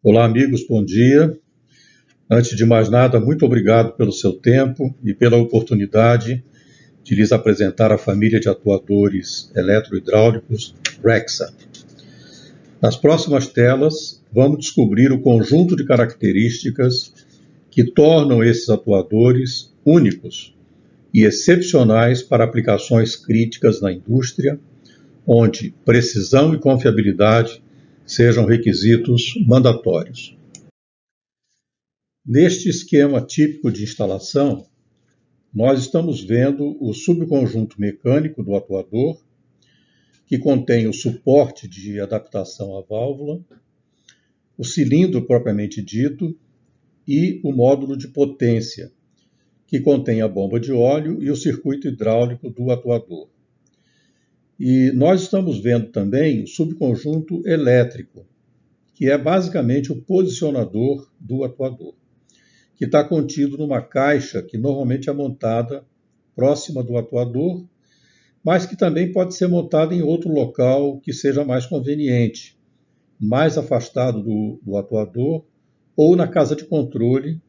Olá, amigos, bom dia. Antes de mais nada, muito obrigado pelo seu tempo e pela oportunidade de lhes apresentar a família de atuadores eletrohidráulicos REXA. Nas próximas telas, vamos descobrir o conjunto de características que tornam esses atuadores únicos e excepcionais para aplicações críticas na indústria, onde precisão e confiabilidade sejam requisitos mandatórios. Neste esquema típico de instalação, nós estamos vendo o subconjunto mecânico do atuador, que contém o suporte de adaptação à válvula, o cilindro propriamente dito e o módulo de potência, que contém a bomba de óleo e o circuito hidráulico do atuador. E nós estamos vendo também o subconjunto elétrico, que é basicamente o posicionador do atuador, que está contido numa caixa que normalmente é montada próxima do atuador, mas que também pode ser montada em outro local que seja mais conveniente, mais afastado do atuador, ou na casa de controle,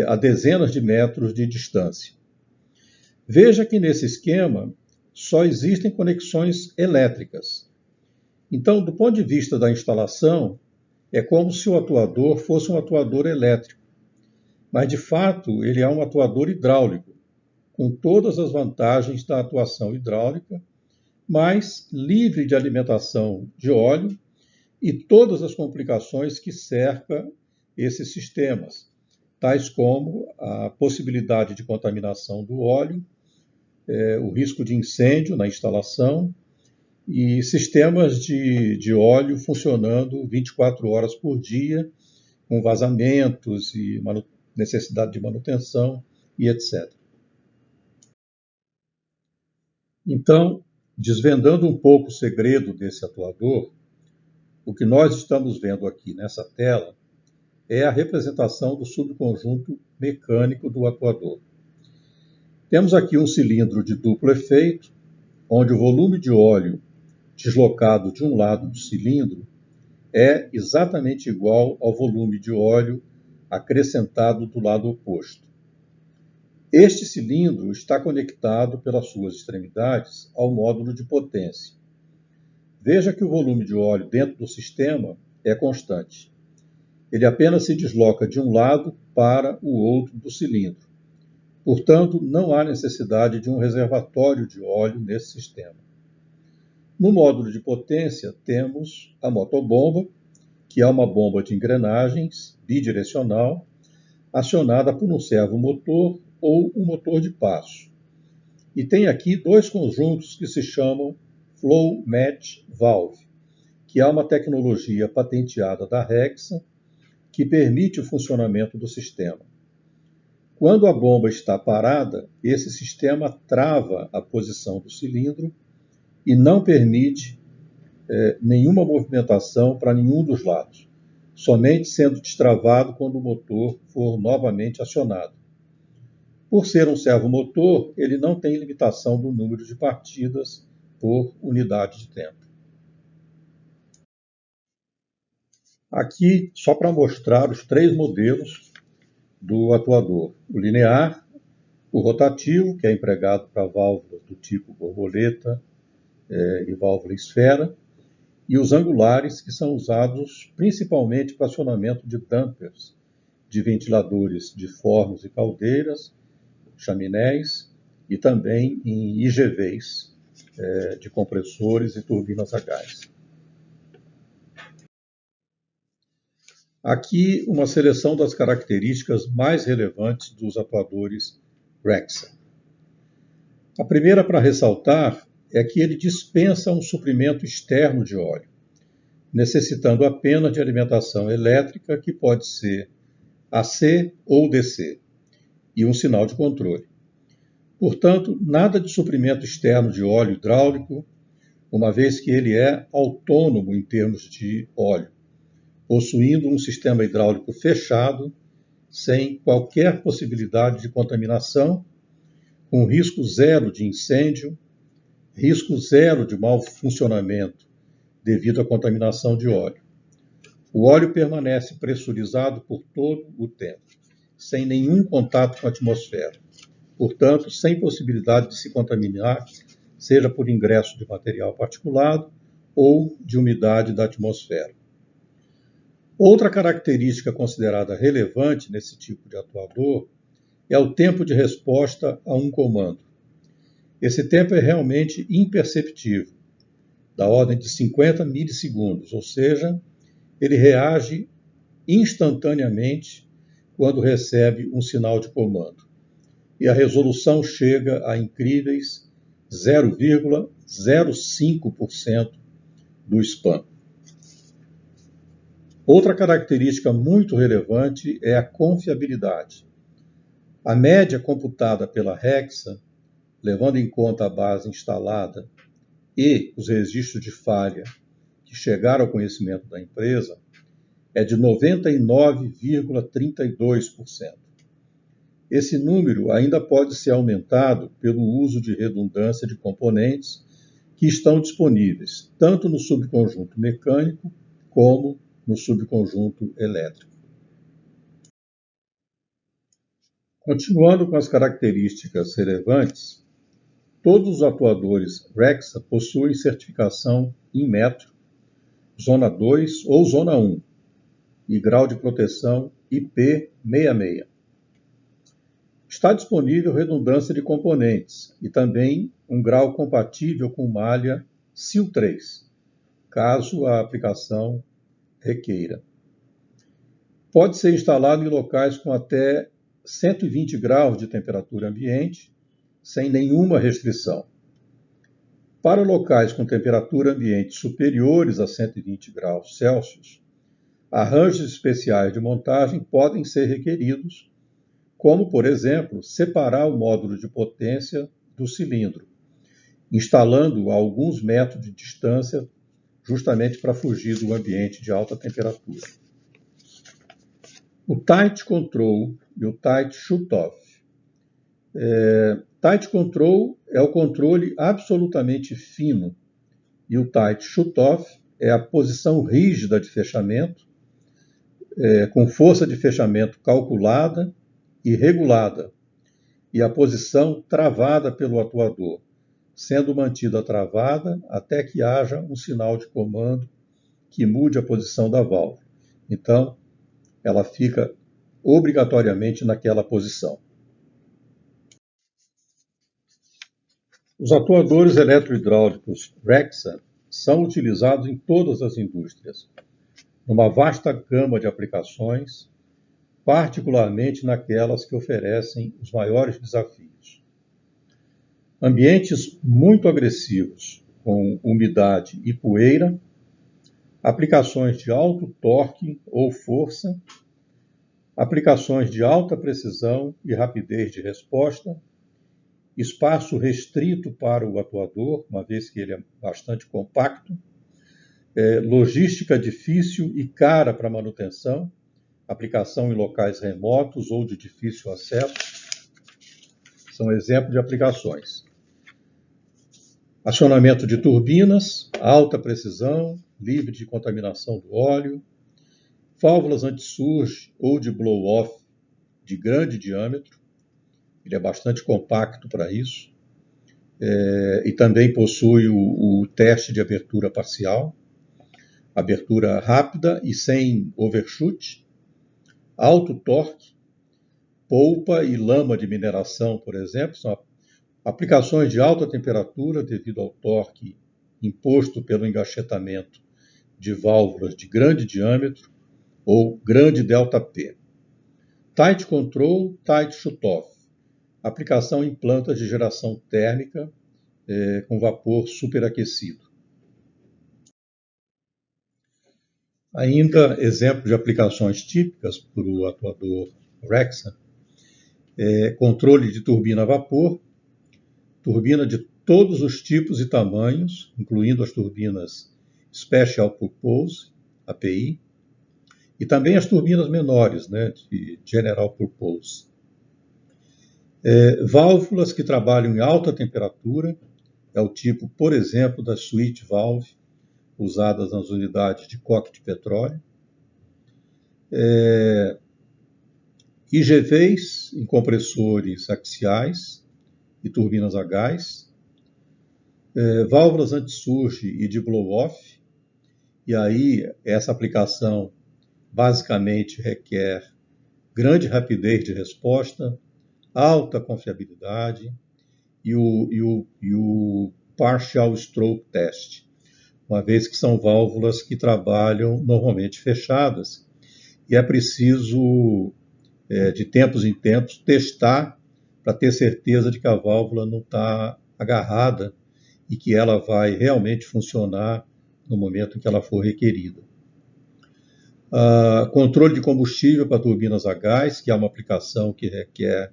a dezenas de metros de distância. Veja que nesse esquema só existem conexões elétricas. Então, do ponto de vista da instalação, é como se o atuador fosse um atuador elétrico. Mas, de fato, ele é um atuador hidráulico, com todas as vantagens da atuação hidráulica, mas livre de alimentação de óleo e todas as complicações que cercam esses sistemas, tais como a possibilidade de contaminação do óleo, o risco de incêndio na instalação e sistemas de óleo funcionando 24 horas por dia, com vazamentos e necessidade de manutenção e etc. Então, desvendando um pouco o segredo desse atuador, o que nós estamos vendo aqui nessa tela é a representação do subconjunto mecânico do atuador. Temos aqui um cilindro de duplo efeito, onde o volume de óleo deslocado de um lado do cilindro é exatamente igual ao volume de óleo acrescentado do lado oposto. Este cilindro está conectado pelas suas extremidades ao módulo de potência. Veja que o volume de óleo dentro do sistema é constante. Ele apenas se desloca de um lado para o outro do cilindro. Portanto, não há necessidade de um reservatório de óleo nesse sistema. No módulo de potência, temos a motobomba, que é uma bomba de engrenagens bidirecional, acionada por um servomotor ou um motor de passo. E tem aqui dois conjuntos que se chamam Flow Match Valve, que é uma tecnologia patenteada da REXA que permite o funcionamento do sistema. Quando a bomba está parada, esse sistema trava a posição do cilindro e não permite nenhuma movimentação para nenhum dos lados, somente sendo destravado quando o motor for novamente acionado. Por ser um servomotor, ele não tem limitação do número de partidas por unidade de tempo. Aqui, só para mostrar os três modelos do atuador: o linear, o rotativo, que é empregado para válvulas do tipo borboleta e válvula esfera, e os angulares, que são usados principalmente para acionamento de dampers, de ventiladores de fornos e caldeiras, chaminés e também em IGVs de compressores e turbinas a gás. Aqui uma seleção das características mais relevantes dos atuadores REXA. A primeira para ressaltar é que ele dispensa um suprimento externo de óleo, necessitando apenas de alimentação elétrica, que pode ser AC ou DC, e um sinal de controle. Portanto, nada de suprimento externo de óleo hidráulico, uma vez que ele é autônomo em termos de óleo, possuindo um sistema hidráulico fechado, sem qualquer possibilidade de contaminação, com risco zero de incêndio, risco zero de mau funcionamento devido à contaminação de óleo. O óleo permanece pressurizado por todo o tempo, sem nenhum contato com a atmosfera, portanto, sem possibilidade de se contaminar, seja por ingresso de material particulado ou de umidade da atmosfera. Outra característica considerada relevante nesse tipo de atuador é o tempo de resposta a um comando. Esse tempo é realmente imperceptível, da ordem de 50 milissegundos, ou seja, ele reage instantaneamente quando recebe um sinal de comando. E a resolução chega a incríveis 0,05% do spam. Outra característica muito relevante é a confiabilidade. A média computada pela Rexa, levando em conta a base instalada e os registros de falha que chegaram ao conhecimento da empresa, é de 99,32%. Esse número ainda pode ser aumentado pelo uso de redundância de componentes que estão disponíveis, tanto no subconjunto mecânico como no subconjunto elétrico. Continuando com as características relevantes, todos os atuadores Rexa possuem certificação em metro, zona 2 ou zona 1 e grau de proteção IP66. Está disponível redundância de componentes e também um grau compatível com malha SIL3, caso a aplicação requeira. Pode ser instalado em locais com até 120 graus de temperatura ambiente, sem nenhuma restrição. Para locais com temperatura ambiente superiores a 120 graus Celsius, arranjos especiais de montagem podem ser requeridos, como, por exemplo, separar o módulo de potência do cilindro, instalando-o a alguns metros de distância, justamente para fugir do ambiente de alta temperatura. O Tight Control e o Tight Shutoff. Tight Control é o controle absolutamente fino e o Tight Shutoff é a posição rígida de fechamento, com força de fechamento calculada e regulada, e a posição travada pelo atuador, sendo mantida travada até que haja um sinal de comando que mude a posição da válvula. Então, ela fica obrigatoriamente naquela posição. Os atuadores eletrohidráulicos Rexa são utilizados em todas as indústrias, numa vasta gama de aplicações, particularmente naquelas que oferecem os maiores desafios. Ambientes muito agressivos, com umidade e poeira, aplicações de alto torque ou força, aplicações de alta precisão e rapidez de resposta, espaço restrito para o atuador, uma vez que ele é bastante compacto, logística difícil e cara para manutenção, aplicação em locais remotos ou de difícil acesso, são exemplos de aplicações. Acionamento de turbinas, alta precisão, livre de contaminação do óleo, válvulas anti-surge ou de blow-off de grande diâmetro, ele é bastante compacto para isso, e também possui o teste de abertura parcial, abertura rápida e sem overshoot, alto torque, polpa e lama de mineração, por exemplo, são aplicações de alta temperatura devido ao torque imposto pelo engachetamento de válvulas de grande diâmetro ou grande ΔP. Tight Control, Tight Shutoff. Aplicação em plantas de geração térmica com vapor superaquecido. Ainda exemplo de aplicações típicas para o atuador Rexa, controle de turbina a vapor, turbina de todos os tipos e tamanhos, incluindo as turbinas Special Purpose, API, e também as turbinas menores, de General Purpose. Válvulas que trabalham em alta temperatura, é o tipo, por exemplo, da switch valve, usadas nas unidades de coque de petróleo. IGVs em compressores axiais e turbinas a gás, válvulas anti-surge e de blow-off, e aí essa aplicação basicamente requer grande rapidez de resposta, alta confiabilidade e o partial stroke test, uma vez que são válvulas que trabalham normalmente fechadas e é preciso, de tempos em tempos, testar para ter certeza de que a válvula não está agarrada e que ela vai realmente funcionar no momento em que ela for requerida. Controle de combustível para turbinas a gás, que é uma aplicação que requer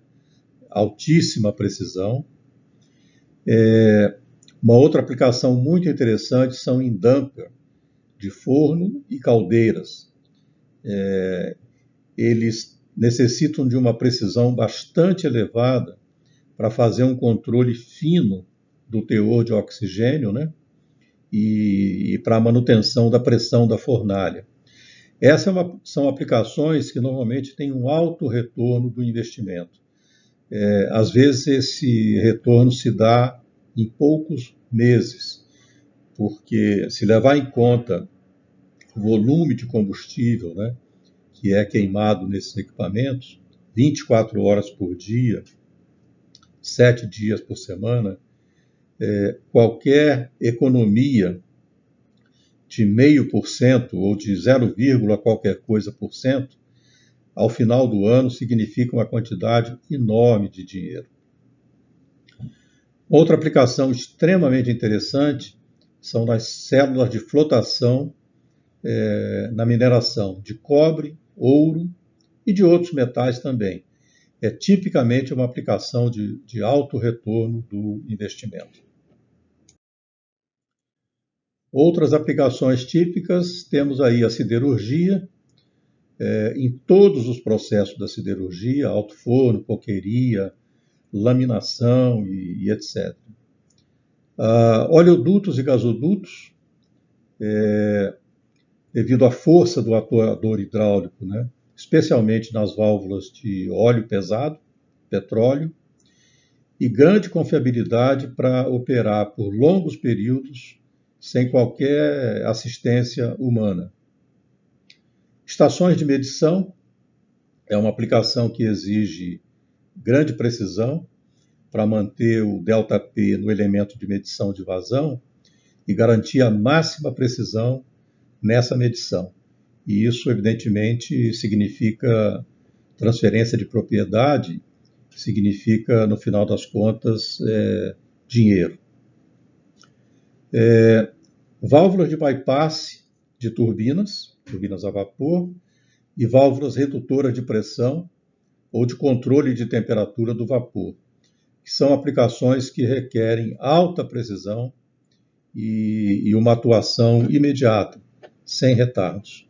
altíssima precisão. Uma outra aplicação muito interessante são em damper de forno e caldeiras. Eles necessitam de uma precisão bastante elevada para fazer um controle fino do teor de oxigênio, né? E para a manutenção da pressão da fornalha. Essas são aplicações que normalmente têm um alto retorno do investimento. Às vezes esse retorno se dá em poucos meses, porque se levar em conta o volume de combustível, né, que é queimado nesses equipamentos, 24 horas por dia, 7 dias por semana, qualquer economia de 0,5% ou de 0, qualquer coisa por cento, ao final do ano significa uma quantidade enorme de dinheiro. Outra aplicação extremamente interessante são nas células de flotação na mineração de cobre, ouro e de outros metais também. É tipicamente uma aplicação de alto retorno do investimento. Outras aplicações típicas, temos aí a siderurgia, em todos os processos da siderurgia, alto forno, coqueria, laminação e etc. Oleodutos e gasodutos, devido à força do atuador hidráulico, né, especialmente nas válvulas de óleo pesado, petróleo, e grande confiabilidade para operar por longos períodos sem qualquer assistência humana. Estações de medição é uma aplicação que exige grande precisão para manter o ΔP no elemento de medição de vazão e garantir a máxima precisão nessa medição. E isso, evidentemente, significa transferência de propriedade, significa, no final das contas, dinheiro. Válvulas de bypass de turbinas a vapor, e válvulas redutoras de pressão ou de controle de temperatura do vapor, que são aplicações que requerem alta precisão e uma atuação imediata, sem retardos.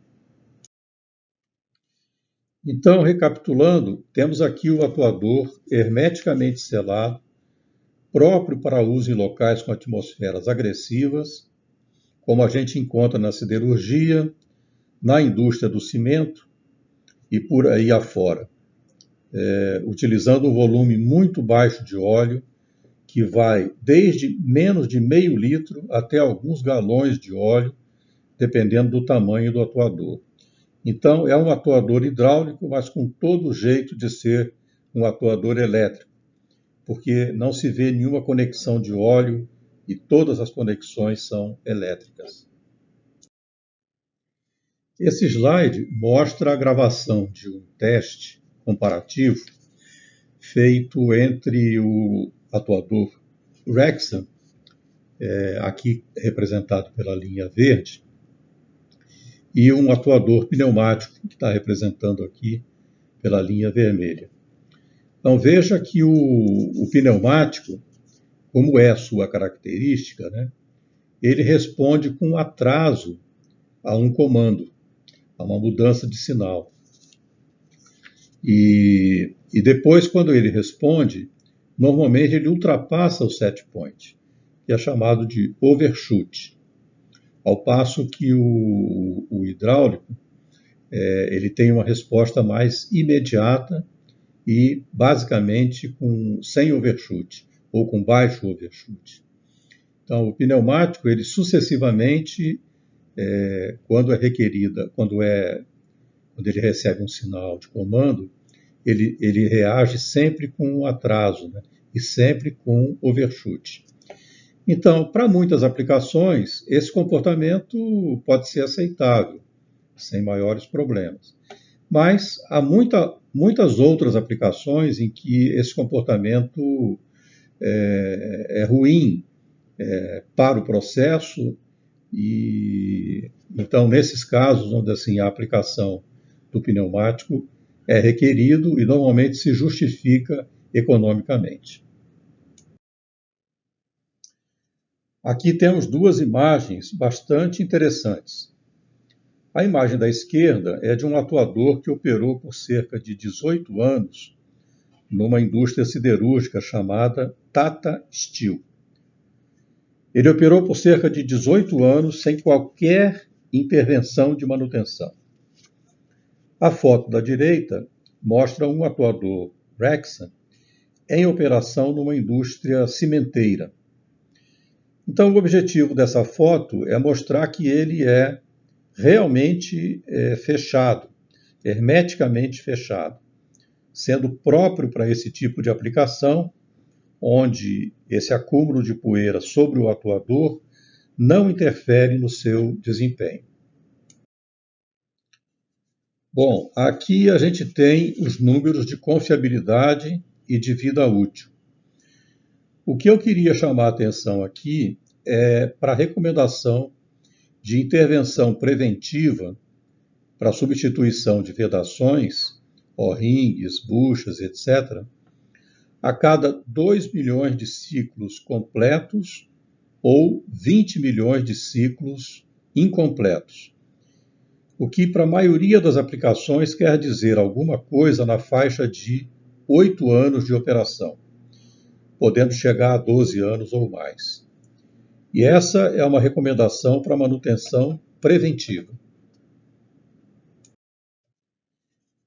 Então, recapitulando, temos aqui o atuador hermeticamente selado, próprio para uso em locais com atmosferas agressivas, como a gente encontra na siderurgia, na indústria do cimento e por aí afora, utilizando um volume muito baixo de óleo, que vai desde menos de meio litro até alguns galões de óleo, dependendo do tamanho do atuador. Então, é um atuador hidráulico, mas com todo o jeito de ser um atuador elétrico, porque não se vê nenhuma conexão de óleo e todas as conexões são elétricas. Esse slide mostra a gravação de um teste comparativo feito entre o atuador Rexam, aqui representado pela linha verde, e um atuador pneumático, que está representando aqui pela linha vermelha. Então veja que o pneumático, como é a sua característica, né, ele responde com atraso a um comando, a uma mudança de sinal. E depois, quando ele responde, normalmente ele ultrapassa o set point, que é chamado de overshoot. Ao passo que o hidráulico ele tem uma resposta mais imediata e basicamente sem overshoot ou com baixo overshoot. Então, o pneumático, ele sucessivamente, quando ele recebe um sinal de comando, ele reage sempre com um atraso, né? E sempre com overshoot. Então, para muitas aplicações, esse comportamento pode ser aceitável, sem maiores problemas. Mas há muitas outras aplicações em que esse comportamento é ruim para o processo, e então, nesses casos onde assim, a aplicação do pneumático é requerido e normalmente se justifica economicamente. Aqui temos duas imagens bastante interessantes. A imagem da esquerda é de um atuador que operou por cerca de 18 anos numa indústria siderúrgica chamada Tata Steel. Ele operou por cerca de 18 anos sem qualquer intervenção de manutenção. A foto da direita mostra um atuador Rexam em operação numa indústria cimenteira. Então, o objetivo dessa foto é mostrar que ele é realmente fechado, hermeticamente fechado, sendo próprio para esse tipo de aplicação, onde esse acúmulo de poeira sobre o atuador não interfere no seu desempenho. Bom, aqui a gente tem os números de confiabilidade e de vida útil. O que eu queria chamar a atenção aqui é para a recomendação de intervenção preventiva para substituição de vedações, O-rings, buchas, etc., a cada 2 milhões de ciclos completos ou 20 milhões de ciclos incompletos. O que, para a maioria das aplicações, quer dizer alguma coisa na faixa de 8 anos de operação, podendo chegar a 12 anos ou mais. E essa é uma recomendação para manutenção preventiva.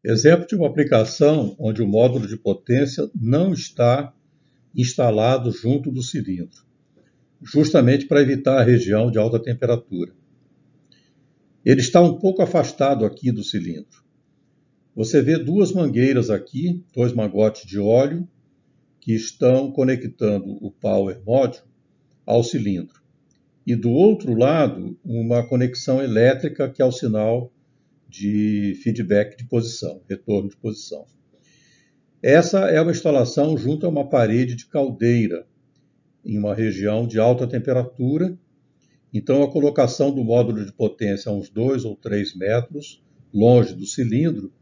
Exemplo de uma aplicação onde o módulo de potência não está instalado junto do cilindro, justamente para evitar a região de alta temperatura. Ele está um pouco afastado aqui do cilindro. Você vê duas mangueiras aqui, dois mangotes de óleo, que estão conectando o Power Module ao cilindro. E do outro lado, uma conexão elétrica que é o sinal de feedback de posição, retorno de posição. Essa é uma instalação junto a uma parede de caldeira, em uma região de alta temperatura. Então, a colocação do módulo de potência a uns 2 ou 3 metros, longe do cilindro,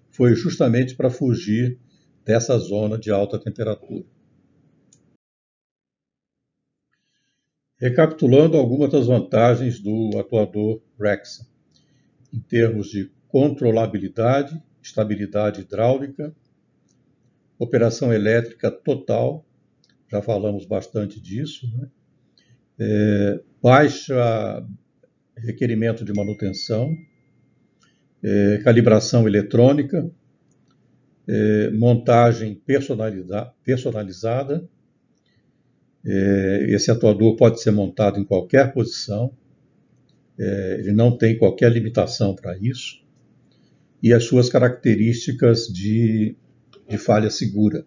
foi justamente para fugir dessa zona de alta temperatura. Recapitulando algumas das vantagens do atuador Rexam, em termos de controlabilidade, estabilidade hidráulica, operação elétrica total, já falamos bastante disso, né? Baixa requerimento de manutenção, calibração eletrônica, montagem personalizada. Esse atuador pode ser montado em qualquer posição, ele não tem qualquer limitação para isso, e as suas características de falha segura.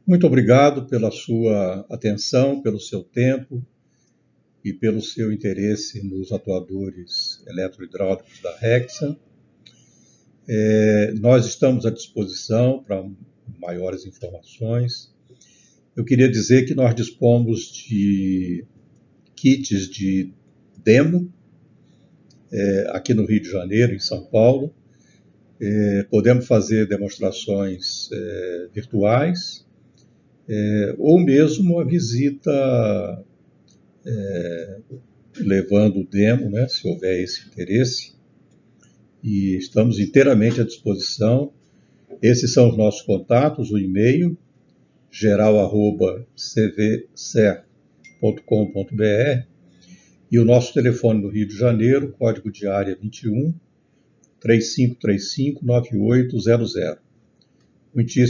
Muito obrigado pela sua atenção, pelo seu tempo e pelo seu interesse nos atuadores eletrohidráulicos da Rexam. Nós estamos à disposição para maiores informações. Eu queria dizer que nós dispomos de kits de demo aqui no Rio de Janeiro, em São Paulo. Podemos fazer demonstrações virtuais ou mesmo a visita levando o demo, né, se houver esse interesse. E estamos inteiramente à disposição. Esses são os nossos contatos, o e-mail, geral@cvcer.com.br, e o nosso telefone do Rio de Janeiro, código de área 21 3535 9800. Muitíssimo